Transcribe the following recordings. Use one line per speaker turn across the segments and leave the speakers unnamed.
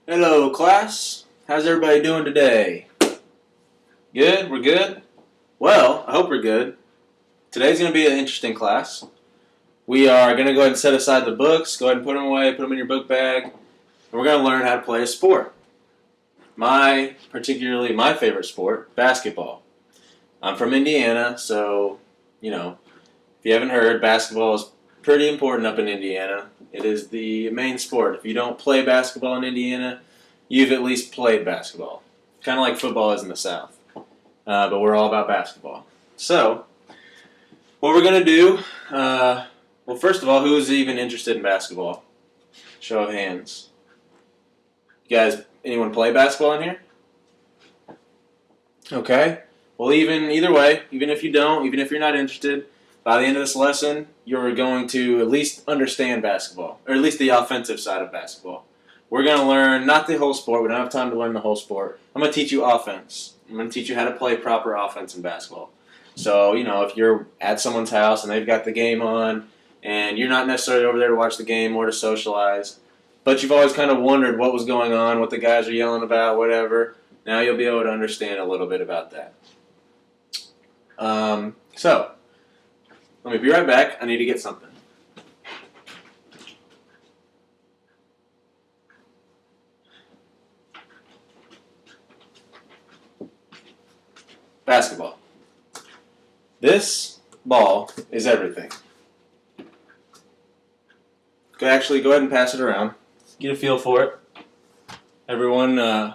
Hello, class. How's everybody doing today? Good? We're good? Well, I hope we're good. Today's going to be an interesting class. We are going to go ahead and set aside the books, go ahead and put them away, put them in your book bag, and we're going to learn how to play a sport. Particularly my favorite sport, basketball. I'm from Indiana, so, if you haven't heard, basketball is pretty important up in Indiana. It is the main sport. If you don't play basketball in Indiana, you've at least played basketball. Kind of like football is in the South. But we're all about basketball. So, what we're going to do, well, first of all, who's even interested in basketball? Show of hands. You guys, anyone play basketball in here? Okay. Well, either way, even if you don't, even if you're not interested, by the end of this lesson, you're going to at least understand basketball, or at least the offensive side of basketball. We're going to learn, not the whole sport, we don't have time to learn the whole sport. I'm going to teach you offense. I'm going to teach you how to play proper offense in basketball. So, if you're at someone's house and they've got the game on, and you're not necessarily over there to watch the game or to socialize, but you've always kind of wondered what was going on, what the guys are yelling about, whatever, now you'll be able to understand a little bit about that. So, let me be right back. I need to get something. Basketball. This ball is everything. Go ahead and pass it around. Get a feel for it. Everyone,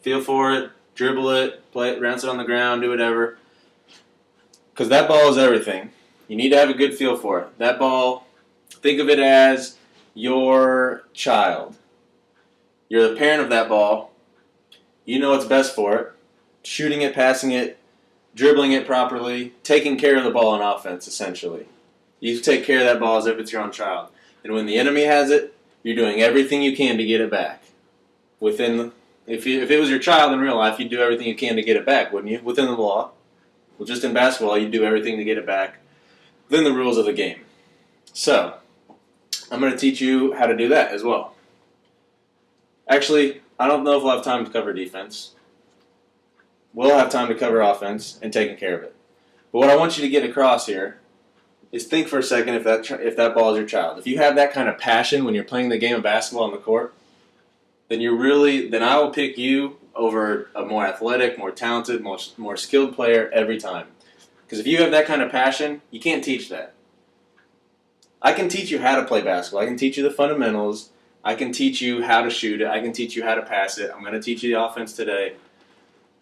feel for it, dribble it, play it, bounce it on the ground, do whatever. Because that ball is everything. You need to have a good feel for it. That ball, think of it as your child. You're the parent of that ball. You know what's best for it. Shooting it, passing it, dribbling it properly, taking care of the ball on offense, essentially. You take care of that ball as if it's your own child. And when the enemy has it, you're doing everything you can to get it back. If it was your child in real life, you'd do everything you can to get it back, wouldn't you? Within the law. Well, just in basketball, you'd do everything to get it back within the rules of the game. So, I'm going to teach you how to do that as well. Actually, I don't know if we'll have time to cover defense. We'll have time to cover offense and taking care of it. But what I want you to get across here is think for a second if that ball is your child. If you have that kind of passion when you're playing the game of basketball on the court, then I will pick you over a more athletic, more talented, more skilled player every time. Because if you have that kind of passion, you can't teach that. I can teach you how to play basketball. I can teach you the fundamentals. I can teach you how to shoot it. I can teach you how to pass it. I'm going to teach you the offense today.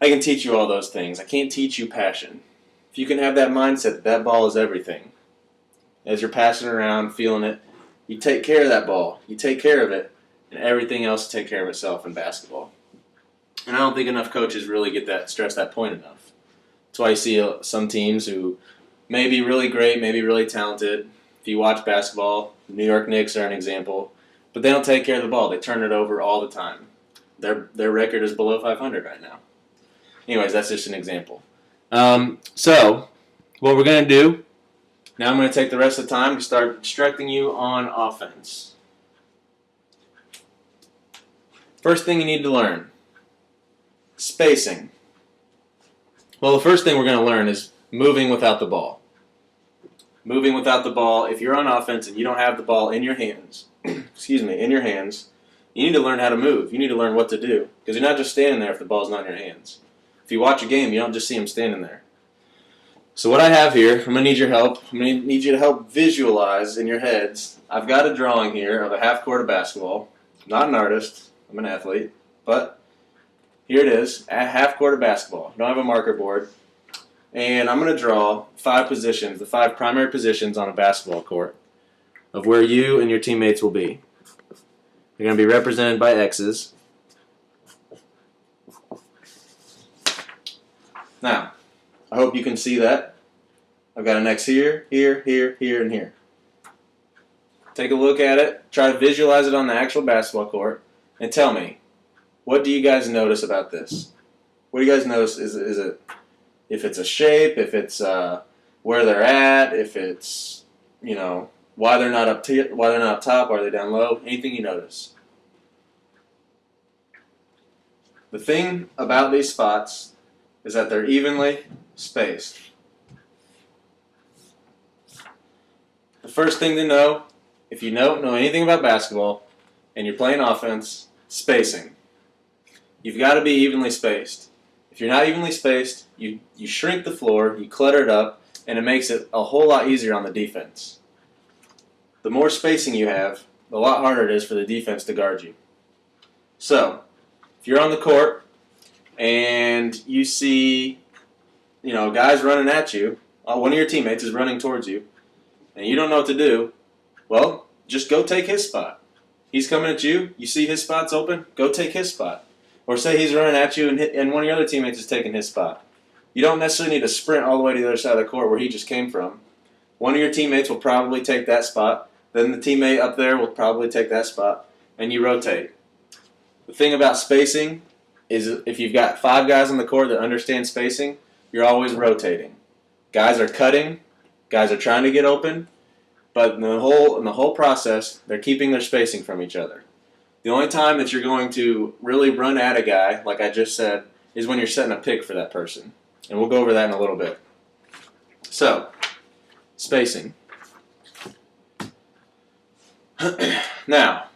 I can teach you all those things. I can't teach you passion. If you can have that mindset that ball is everything, as you're passing around, feeling it, you take care of that ball. You take care of it, and everything else will take care of itself in basketball. And I don't think enough coaches really stress that point enough. That's why you see some teams who may be really great, maybe really talented. If you watch basketball, the New York Knicks are an example, but they don't take care of the ball. They turn it over all the time. Their record is below 500 right now. Anyways, that's just an example. So, what we're going to do, now I'm going to take the rest of the time to start instructing you on offense. First thing you need to learn, spacing. Well, the first thing we're going to learn is moving without the ball. Moving without the ball, if you're on offense and you don't have the ball in your hands, you need to learn how to move. You need to learn what to do. Because you're not just standing there if the ball's not in your hands. If you watch a game, you don't just see him standing there. So what I have here, I'm going to need your help. I'm going to need you to help visualize in your heads. I've got a drawing here of a half court of basketball. I'm not an artist. I'm an athlete. But here it is, a half court of basketball. I don't have a marker board. And I'm going to draw 5 positions, the 5 primary positions on a basketball court of where you and your teammates will be. They're going to be represented by X's. Now, I hope you can see that. I've got an X here, here, here, here, and here. Take a look at it. Try to visualize it on the actual basketball court. And tell me, what do you guys notice about this? What do you guys notice? Is it if it's a shape, if it's where they're at, if it's, why they're not up top, why are they down low? Anything you notice? The thing about these spots is that they're evenly spaced. The first thing to know, if you don't know anything about basketball and you're playing offense, spacing. You've got to be evenly spaced. If you're not evenly spaced, you shrink the floor, you clutter it up, and it makes it a whole lot easier on the defense. The more spacing you have, the lot harder it is for the defense to guard you. So, if you're on the court and you see, guys running at you, one of your teammates is running towards you, and you don't know what to do, well, just go take his spot. He's coming at you, you see his spot's open, go take his spot. Or say he's running at you and one of your other teammates is taking his spot. You don't necessarily need to sprint all the way to the other side of the court where he just came from. One of your teammates will probably take that spot. Then the teammate up there will probably take that spot. And you rotate. The thing about spacing is if you've got 5 guys on the court that understand spacing, you're always rotating. Guys are cutting. Guys are trying to get open. But in the whole process, they're keeping their spacing from each other. The only time that you're going to really run at a guy, like I just said, is when you're setting a pick for that person. And we'll go over that in a little bit. So, spacing. Now,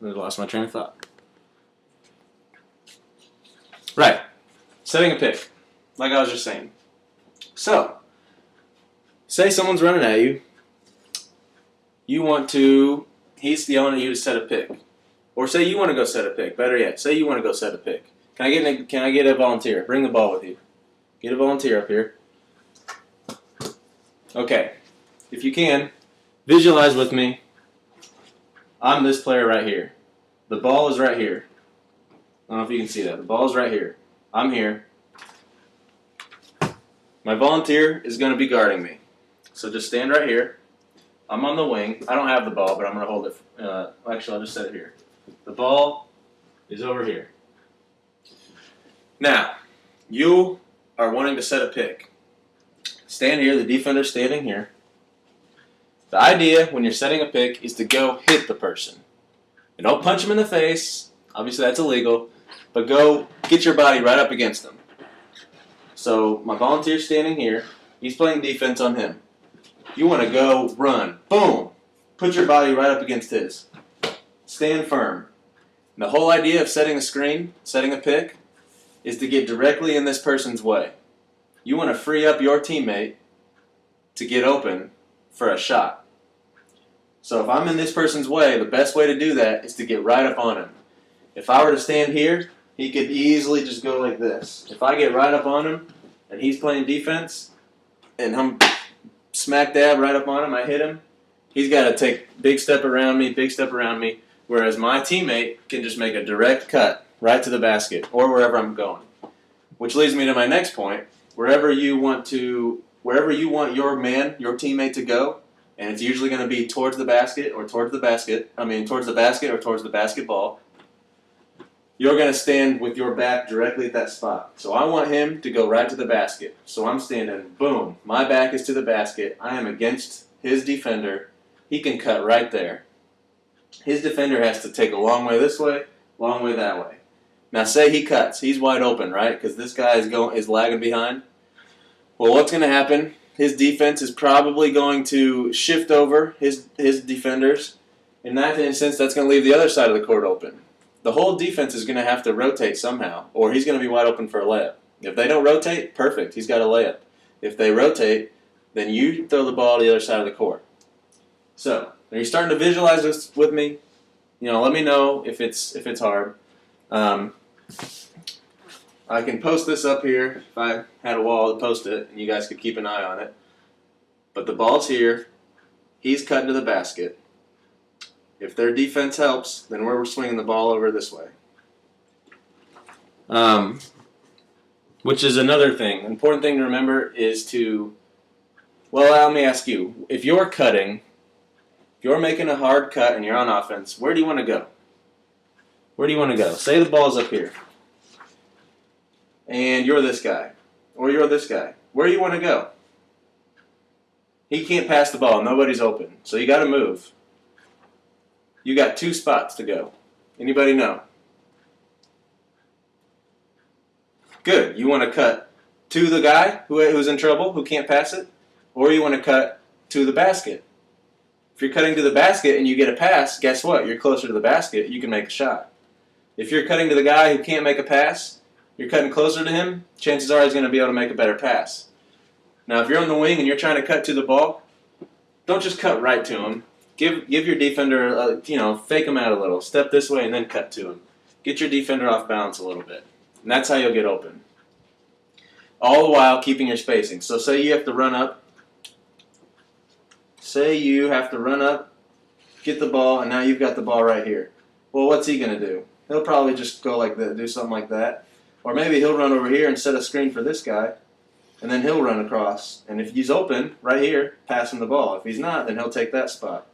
I lost my train of thought. Right. Setting a pick, like I was just saying. So, say someone's running at you. He's yelling at you to set a pick. Or say you want to go set a pick. Better yet, say you want to go set a pick. Can I get a volunteer? Bring the ball with you. Get a volunteer up here. Okay. If you can, visualize with me. I'm this player right here. The ball is right here. I don't know if you can see that. The ball is right here. I'm here. My volunteer is going to be guarding me. So just stand right here. I'm on the wing. I don't have the ball, but I'm going to hold it. Actually, I'll just set it here. The ball is over here. Now, you are wanting to set a pick. Stand here. The defender's standing here. The idea when you're setting a pick is to go hit the person. And don't punch them in the face. Obviously, that's illegal. But go get your body right up against them. So my volunteer's standing here. He's playing defense on him. You want to go run. Boom. Put your body right up against his. Stand firm. And the whole idea of setting a screen, setting a pick, is to get directly in this person's way. You want to free up your teammate to get open for a shot. So if I'm in this person's way, the best way to do that is to get right up on him. If I were to stand here, he could easily just go like this. If I get right up on him and he's playing defense and I'm smack dab right up on him, I hit him, he's got to take big step around me, whereas my teammate can just make a direct cut right to the basket or wherever I'm going. Which leads me to my next point. Wherever you want your teammate to go, and it's usually going to be towards the basket or towards the basketball, you're going to stand with your back directly at that spot. So I want him to go right to the basket. So I'm standing, boom, my back is to the basket. I am against his defender. He can cut right there. His defender has to take a long way this way, long way that way. Now say he cuts. He's wide open, right? Because this guy is lagging behind. Well, what's going to happen? His defense is probably going to shift over his defenders. In that instance, that's going to leave the other side of the court open. The whole defense is going to have to rotate somehow, or he's going to be wide open for a layup. If they don't rotate, perfect. He's got a layup. If they rotate, then you throw the ball to the other side of the court. So, are you starting to visualize this with me? Let me know if it's hard. I can post this up here if I had a wall to post it, and you guys could keep an eye on it. But the ball's here. He's cutting to the basket. If their defense helps, then we're swinging the ball over this way. Which is another thing. An important thing to remember is let me ask you. If you're cutting, if you're making a hard cut and you're on offense, where do you want to go? Where do you want to go? Say the ball's up here. And you're this guy. Or you're this guy. Where do you want to go? He can't pass the ball. Nobody's open. So you got to move. You got 2 spots to go. Anybody know? Good. You want to cut to the guy who's in trouble, who can't pass it, or you want to cut to the basket. If you're cutting to the basket and you get a pass, guess what? You're closer to the basket. You can make a shot. If you're cutting to the guy who can't make a pass, you're cutting closer to him, chances are he's going to be able to make a better pass. Now, if you're on the wing and you're trying to cut to the ball, don't just cut right to him. Give your defender, fake him out a little. Step this way and then cut to him. Get your defender off balance a little bit. And that's how you'll get open. All the while keeping your spacing. So say you have to run up. Say you have to run up, get the ball, and now you've got the ball right here. Well, what's he going to do? He'll probably just go like that, do something like that. Or maybe he'll run over here and set a screen for this guy, and then he'll run across. And if he's open, right here, pass him the ball. If he's not, then he'll take that spot.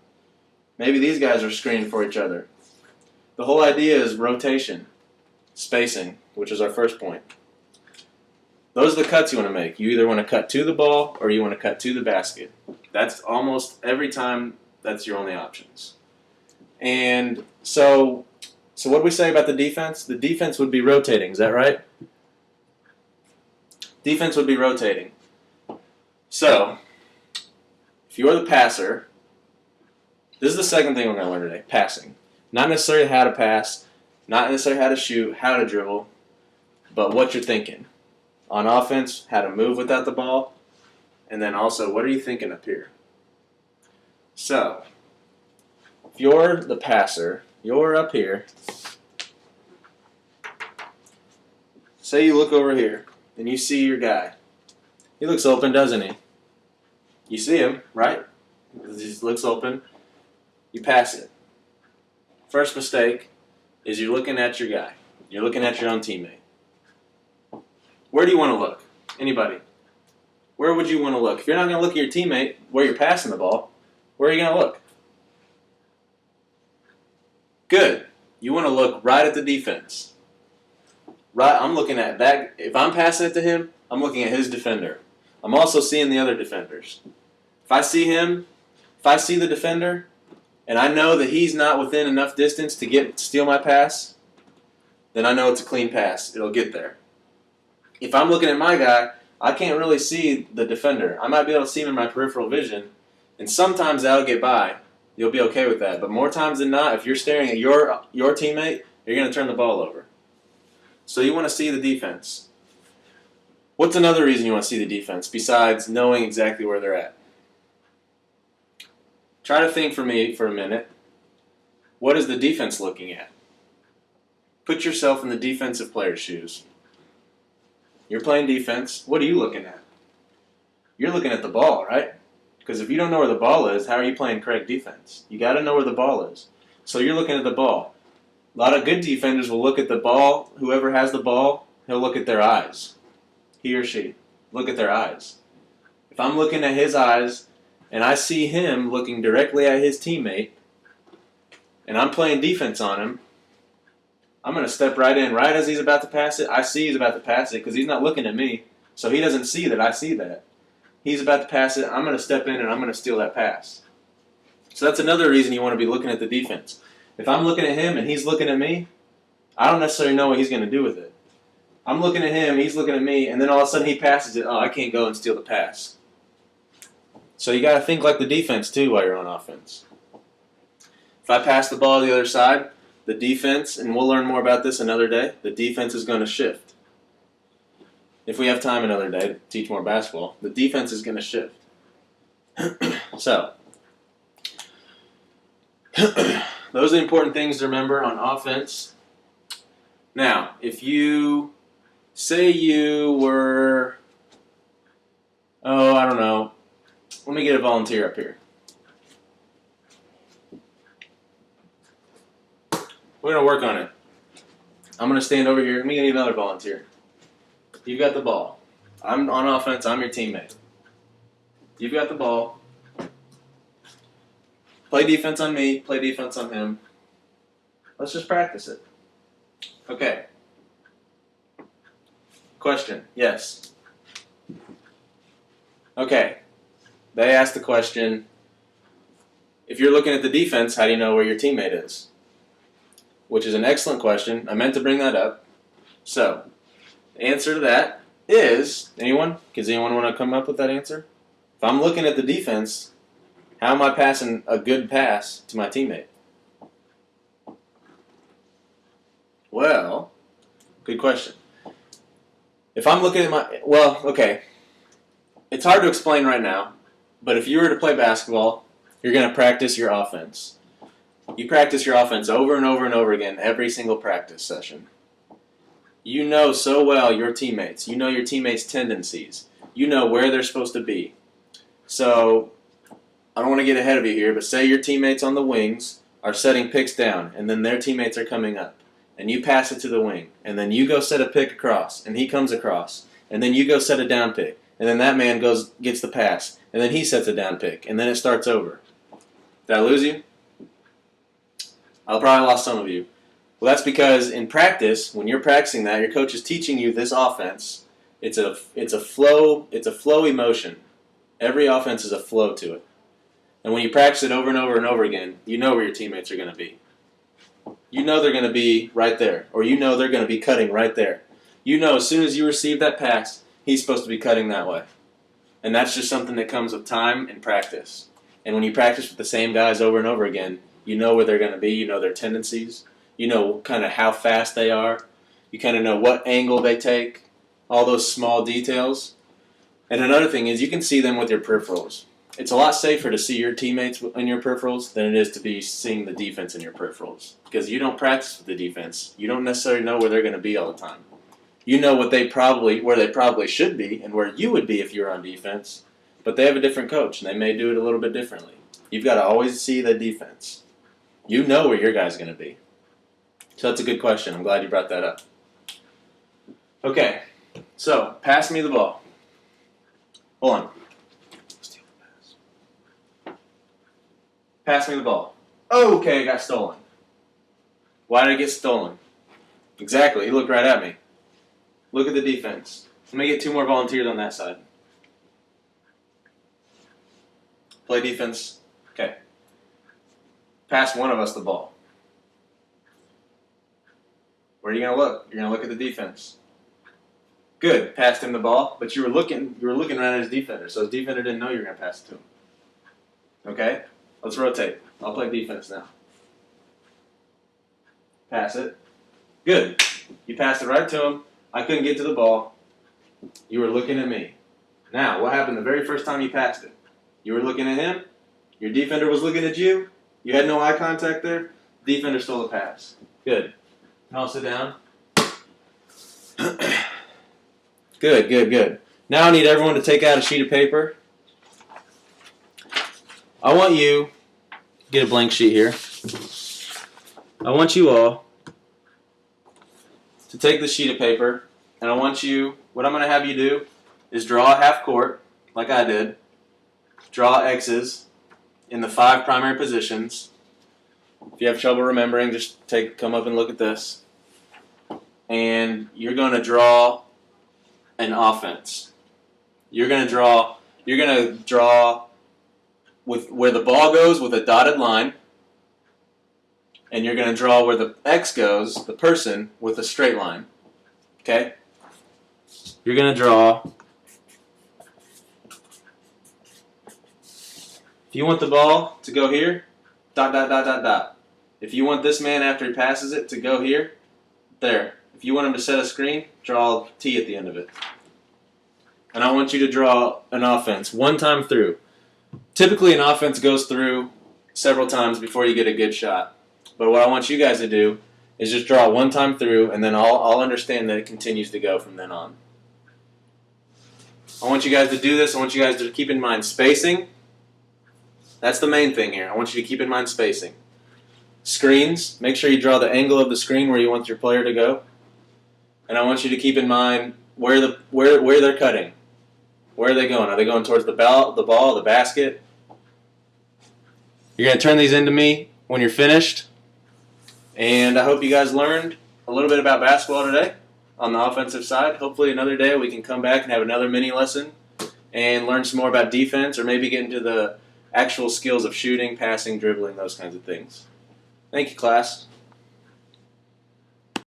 Maybe these guys are screened for each other. The whole idea is rotation, spacing, which is our first point. Those are the cuts you want to make. You either want to cut to the ball or you want to cut to the basket. That's almost every time that's your only options. And so what do we say about the defense? The defense would be rotating. Is that right? Defense would be rotating. So if you're the passer, this is the second thing we're going to learn today, passing. Not necessarily how to pass, not necessarily how to shoot, how to dribble, but what you're thinking. On offense, how to move without the ball, and then also, what are you thinking up here? So, if you're the passer, you're up here. Say you look over here, and you see your guy. He looks open, doesn't he? You see him, right? He looks open. You pass it. First mistake is you're looking at your guy. You're looking at your own teammate. Where do you want to look? Anybody? Where would you want to look? If you're not going to look at your teammate where you're passing the ball, where are you going to look? Good. You want to look right at the defense. Right. I'm looking at that. If I'm passing it to him, I'm looking at his defender. I'm also seeing the other defenders. If I see the defender, and I know that he's not within enough distance to steal my pass, then I know it's a clean pass. It'll get there. If I'm looking at my guy, I can't really see the defender. I might be able to see him in my peripheral vision, and sometimes that'll get by. You'll be okay with that. But more times than not, if you're staring at your teammate, you're going to turn the ball over. So you want to see the defense. What's another reason you want to see the defense besides knowing exactly where they're at? Try to think for me for a minute. What is the defense looking at? Put yourself in the defensive player's shoes. You're playing defense. What are you looking at? You're looking at the ball, right? Because if you don't know where the ball is, how are you playing correct defense? You got to know where the ball is. So you're looking at the ball. A lot of good defenders will look at the ball. Whoever has the ball, he'll look at their eyes. He or she. Look at their eyes. If I'm looking at his eyes and I see him looking directly at his teammate and I'm playing defense on him, I'm going to step right in. Right as he's about to pass it, I see he's about to pass it because he's not looking at me. So he doesn't see that I see that. He's about to pass it. I'm going to step in and I'm going to steal that pass. So that's another reason you want to be looking at the defense. If I'm looking at him and he's looking at me, I don't necessarily know what he's going to do with it. I'm looking at him, he's looking at me, and then all of a sudden he passes it. Oh, I can't go and steal the pass. So you got to think like the defense too while you're on offense. If I pass the ball to the other side, the defense, and we'll learn more about this another day, the defense is going to shift. If we have time another day to teach more basketball, the defense is going to shift. So, those are the important things to remember on offense. Now, if you say you were, I don't know, let me get a volunteer up here. We're going to work on it. I'm going to stand over here. Let me get another volunteer. You've got the ball. I'm on offense. I'm your teammate. You've got the ball. Play defense on me. Play defense on him. Let's just practice it. Okay. Question. Yes. Okay. They asked the question, if you're looking at the defense, how do you know where your teammate is? which is an excellent question. I meant to bring that up. So, the answer to that is, does anyone want to come up with that answer? If I'm looking at the defense, how am I passing a good pass to my teammate? Well, good question. If I'm looking at okay. It's hard to explain right now, but if you were to play basketball, you're going to practice your offense. You practice your offense over and over and over again every single practice session. You know so well your teammates. You know your teammates' tendencies. You know where they're supposed to be. So, I don't want to get ahead of you here, but say your teammates on the wings are setting picks down, and then their teammates are coming up, and you pass it to the wing, and then you go set a pick across, and he comes across, and then you go set a down pick, and then that man gets the pass, and then he sets a down pick, and then it starts over. Did I lose you? I probably lost some of you. Well, that's because in practice, when you're practicing that, your coach is teaching you this offense. It's a flow emotion. Every offense is a flow to it. And when you practice it over and over and over again, you know where your teammates are going to be. You know they're going to be right there, or you know they're going to be cutting right there. You know as soon as you receive that pass, he's supposed to be cutting that way. And that's just something that comes with time and practice. And when you practice with the same guys over and over again, you know where they're going to be, you know their tendencies, you know kind of how fast they are, you kind of know what angle they take, all those small details. And another thing is you can see them with your peripherals. It's a lot safer to see your teammates in your peripherals than it is to be seeing the defense in your peripherals. Because you don't practice with the defense. You don't necessarily know where they're going to be all the time. You know where they probably should be and where you would be if you were on defense. But they have a different coach, and they may do it a little bit differently. You've got to always see the defense. You know where your guy's going to be. So that's a good question. I'm glad you brought that up. Okay, so pass me the ball. Hold on. Pass me the ball. Oh, okay, it got stolen. Why did it get stolen? Exactly, he looked right at me. Look at the defense. Let me get 2 more volunteers on that side. Play defense. Okay. Pass one of us the ball. Where are you going to look? You're going to look at the defense. Good. Passed him the ball, but you were looking right at his defender, so his defender didn't know you were going to pass it to him. Okay? Let's rotate. I'll play defense now. Pass it. Good. You passed it right to him. I couldn't get to the ball. You were looking at me. Now, what happened the very first time you passed it? You were looking at him. Your defender was looking at you. You had no eye contact there. Defender stole the pass. Good. Now sit down. Good. Now I need everyone to take out a sheet of paper. I want you, get a blank sheet here. I want you all to take the sheet of paper, and I want you, what I'm going to have you do is draw a half court, like I did. Draw X's in the 5 primary positions. If you have trouble remembering, just come up and look at this. And you're going to draw an offense. You're going to draw with where the ball goes with a dotted line, and you're going to draw where the X goes, the person, with a straight line. Okay? You're going to draw. If you want the ball to go here, ... If you want this man after he passes it to go here, there. If you want him to set a screen, draw a T at the end of it. And I want you to draw an offense one time through. Typically an offense goes through several times before you get a good shot. But what I want you guys to do is just draw one time through, and then I'll understand that it continues to go from then on. I want you guys to do this. I want you guys to keep in mind spacing. That's the main thing here. I want you to keep in mind spacing. Screens, make sure you draw the angle of the screen where you want your player to go. And I want you to keep in mind where they're cutting. Where are they going? Are they going towards the ball, the basket? You're going to turn these into me when you're finished. And I hope you guys learned a little bit about basketball today on the offensive side. Hopefully another day we can come back and have another mini lesson and learn some more about defense, or maybe get into the actual skills of shooting, passing, dribbling, those kinds of things. Thank you, class.